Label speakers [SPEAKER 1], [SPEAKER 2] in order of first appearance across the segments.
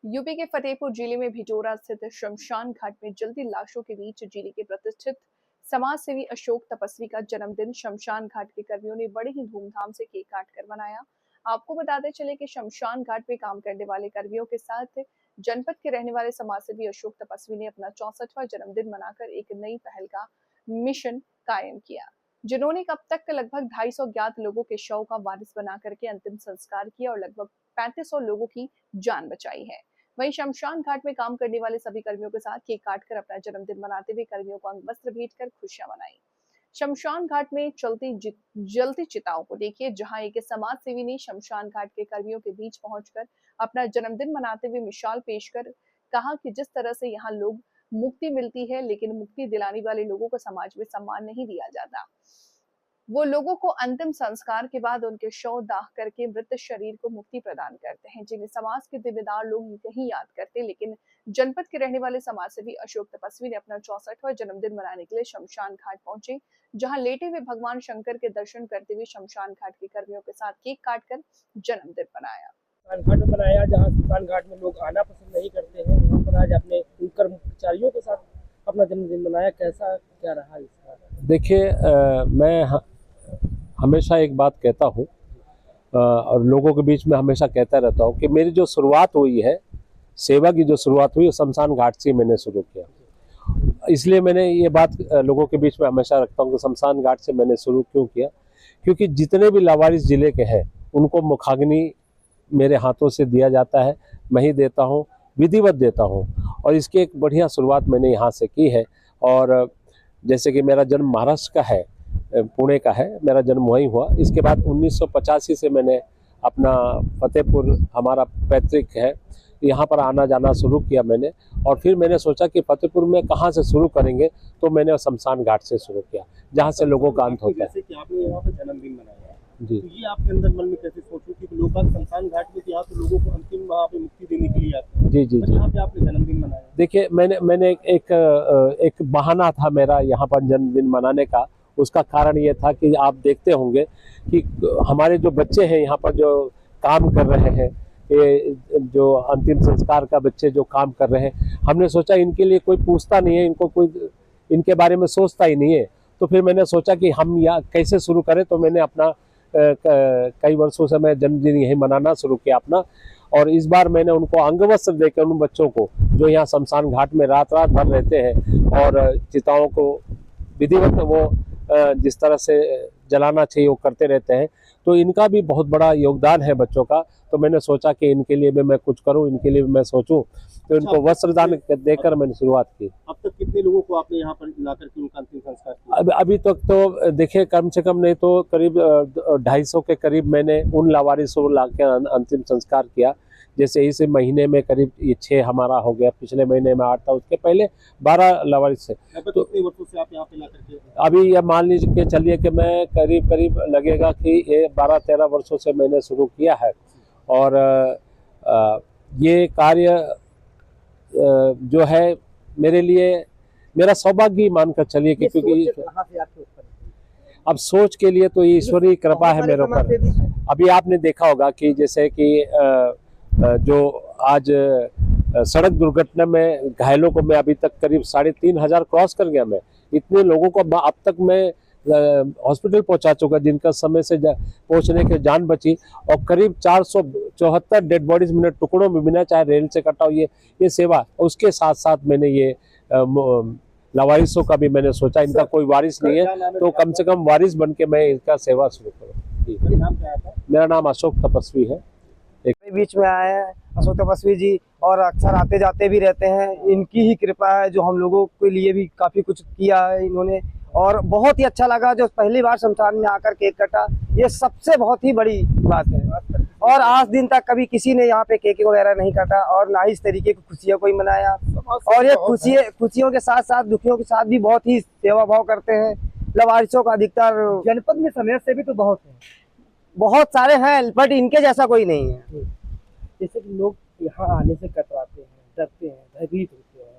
[SPEAKER 1] UP के फतेहपुर जिले में भिटोरा स्थित शमशान घाट में जलती लाशों के बीच जिले के प्रतिष्ठित समाज सेवी अशोक तपस्वी का जन्मदिन शमशान घाट के कर्मियों ने बड़े ही धूमधाम से केक काट कर मनाया। आपको बताते चले कि शमशान घाट में काम करने वाले कर्मियों के साथ जनपद के रहने वाले समाज सेवी अशोक तपस्वी ने अपना 64वां जन्मदिन मनाकर एक नई पहल का मिशन कायम किया, जिन्होंने अब तक लगभग 250 ज्ञात लोगों के शव का वारिस बना करके अंतिम संस्कार किया और लगभग 3500 लोगों की जान बचाई है। वहीं शमशान घाट में काम करने वाले सभी कर्मियों के साथ केक काटकर अपना जन्मदिन मनाते हुए कर्मियों को अंग वस्त्र भेंट कर खुशियां मनाई। शमशान घाट में जलती चिताओं को देखिए, जहां एक समाज सेवी ने शमशान घाट के कर्मियों के बीच पहुंचकर अपना जन्मदिन मनाते हुए मिसाल पेश कर कहा कि जिस तरह से यहाँ लोग मुक्ति मिलती है, लेकिन मुक्ति दिलाने वाले लोगों को समाज में सम्मान नहीं दिया जाता। वो लोगों को अंतिम संस्कार के बाद उनके शव दाह करके मृत शरीर को मुक्ति प्रदान करते हैं, जिन्हें समाज के जिम्मेदार लोग नहीं याद करते। लेकिन जनपद के रहने वाले समाज सेवी अशोक तपस्वी ने अपना 64वां जन्मदिन मनाने के लिए शमशान घाट पहुंचे, जहां लेटे हुए भगवान शंकर के दर्शन करते हुए शमशान घाट के कर्मियों के साथ केक काटकर जन्मदिन मनाया।
[SPEAKER 2] शमशान घाट में बनाया, जहाँ शमशान घाट में लोग आना पसंद नहीं करते हैं, वहाँ पर आज अपने कर्मचारियों के साथ अपना जन्मदिन मनाया। कैसा क्या रहा इसका?
[SPEAKER 3] देखिए, मैं हमेशा एक बात कहता हूँ और लोगों के बीच में हमेशा कहता रहता हूँ कि मेरी जो शुरुआत हुई है, सेवा की जो शुरुआत हुई है, शमशान घाट से मैंने शुरू किया। इसलिए मैंने ये बात लोगों के बीच में हमेशा रखता हूँ कि शमशान घाट से मैंने शुरू क्यों किया, क्योंकि जितने भी लावारिस जिले के हैं उनको मुखाग्नि मेरे हाथों से दिया जाता है, मैं ही देता हूँ, विधिवत देता हूँ। और इसकी एक बढ़िया शुरुआत मैंने यहाँ से की है। और जैसे कि मेरा जन्म महाराष्ट्र का है, पुणे का है, मेरा जन्म वहीं हुआ। इसके बाद 1985 से मैंने अपना फतेहपुर, हमारा पैतृक है, यहाँ पर आना जाना शुरू किया मैंने। और फिर मैंने सोचा कि फतेहपुर में कहाँ से शुरू करेंगे, तो मैंने शमशान घाट से शुरू किया, जहाँ से लोगों का अंत होता है।
[SPEAKER 2] जैसे कि आपने यहाँ पे जन्मदिन मनाया
[SPEAKER 3] जी,
[SPEAKER 2] तो ये आपके अंदर मन में कैसे सोचो कि लोग शमशान घाट में यहाँ तो लोगों को अंतिम वहाँ पे मुक्ति देने के लिए आते हैं,
[SPEAKER 3] जी, जी, जी।
[SPEAKER 2] यहाँ पे आपने जन्मदिन मनाया?
[SPEAKER 3] देखिए, मैंने एक बहाना था मेरा यहाँ पर जन्मदिन मनाने का। उसका कारण ये था कि आप देखते होंगे कि हमारे जो बच्चे हैं यहाँ पर जो काम कर रहे हैं, ये जो अंतिम संस्कार का बच्चे जो काम कर रहे हैं, हमने सोचा इनके लिए कोई पूछता नहीं है, इनको कोई इनके बारे में सोचता ही नहीं है। तो फिर मैंने सोचा कि हम यहाँ कैसे शुरू करें, तो मैंने अपना कई वर्षों से मैं जन्मदिन यही मनाना शुरू किया अपना। और इस बार मैंने उनको अंगवस्त्र देकर उन बच्चों को जो यहाँ शमशान घाट में रात रात भर रहते हैं और चिताओं को विधिवत वो जिस तरह से जलाना चाहिए वो करते रहते हैं, तो इनका भी बहुत बड़ा योगदान है बच्चों का। तो मैंने सोचा कि इनके लिए भी मैं कुछ करूं, इनके लिए भी मैं सोचूं, तो इनको वस्त्रदान देकर मैंने शुरुआत की।
[SPEAKER 2] अब तक कितने लोगों को आपने यहाँ पर ला करके उनका अंतिम संस्कार किया?
[SPEAKER 3] अभी तक तो देखिए, कम से कम नहीं तो करीब 250 के करीब मैंने उन लावारिसों को ला के अंतिम संस्कार किया। जैसे इस महीने में करीब ये 6 हमारा हो गया, पिछले महीने में 8 था, उसके पहले 12 लावारिस है।
[SPEAKER 2] तो कितने वर्षों से आप यहाँ पे ला करके?
[SPEAKER 3] अभी ये मान लीजिए चलिए कि मैं करीब लगेगा कि ये 12-13 वर्षों से मैंने शुरू किया है। और ये कार्य जो है मेरे लिए मेरा सौभाग्य ही मानकर चलिए, क्योंकि अब सोच के लिए तो ईश्वरीय कृपा है मेरे ऊपर। अभी आपने देखा होगा कि जैसे कि जो आज सड़क दुर्घटना में घायलों को मैं अभी तक करीब 3500 क्रॉस कर गया। मैं इतने लोगों को अब तक मैं हॉस्पिटल पहुंचा चुका, जिनका समय से पहुंचने के जान बची। और करीब 474 डेड बॉडीज मैंने टुकड़ों में बिना चाहे रेल से कटा, ये सेवा। उसके साथ साथ मैंने ये लावारिसों का भी मैंने सोचा, इनका कोई वारिस नहीं है तो कम से कम वारिस बन के मैं इनका सेवा शुरू करूँ। मेरा नाम अशोक तपस्वी है।
[SPEAKER 4] बीच में आए हैं अशोक तपस्वी जी, और अक्सर आते जाते भी रहते हैं। इनकी ही कृपा है जो हम लोगों के लिए भी काफी कुछ किया है इन्होंने। और बहुत ही अच्छा लगा जो पहली बार शमशान में आकर केक कटा, ये सबसे बहुत ही बड़ी बात है। और आज दिन तक कभी किसी ने यहाँ पे केक वगैरह नहीं काटा, और ना ही इस तरीके की खुशियों को ही मनाया। और ये खुशियों के साथ साथ दुखियों के साथ भी बहुत ही सेवा भाव करते हैं। लवारिसों का अधिकतर जनपद में समाज सेवी तो बहुत सारे हैं, बट इनके जैसा कोई नहीं है।
[SPEAKER 2] जैसे कि लोग यहाँ आने से कतराते हैं, डरते हैं, भयभीत होते हैं,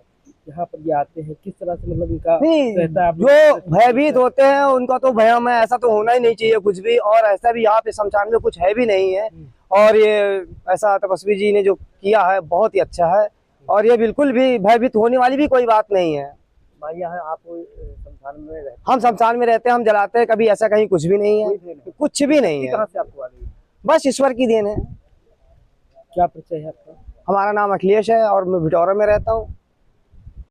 [SPEAKER 2] यहाँ पर ये आते हैं, किस तरह से मतलब इनका रहता है?
[SPEAKER 4] जो भयभीत होते हैं उनका तो भयम है, ऐसा तो होना ही नहीं चाहिए कुछ भी। और ऐसा भी यहाँ पे शमशान में कुछ है भी नहीं है। और ये ऐसा तपस्वी जी ने जो किया है बहुत ही अच्छा है, और ये बिल्कुल भी भयभीत होने वाली भी कोई बात नहीं है।
[SPEAKER 2] भाई यहाँ आप शमशान में रहते
[SPEAKER 4] हम शमशान में रहते हैं, हम जलाते हैं, कभी ऐसा कहीं कुछ भी नहीं है, कुछ भी नहीं है,
[SPEAKER 2] कहाँ से आपको आ रही है?
[SPEAKER 4] बस ईश्वर की देन है।
[SPEAKER 2] क्या परिचय है आपका?
[SPEAKER 4] हमारा नाम अखिलेश है और मैं भिटौरा में रहता हूँ।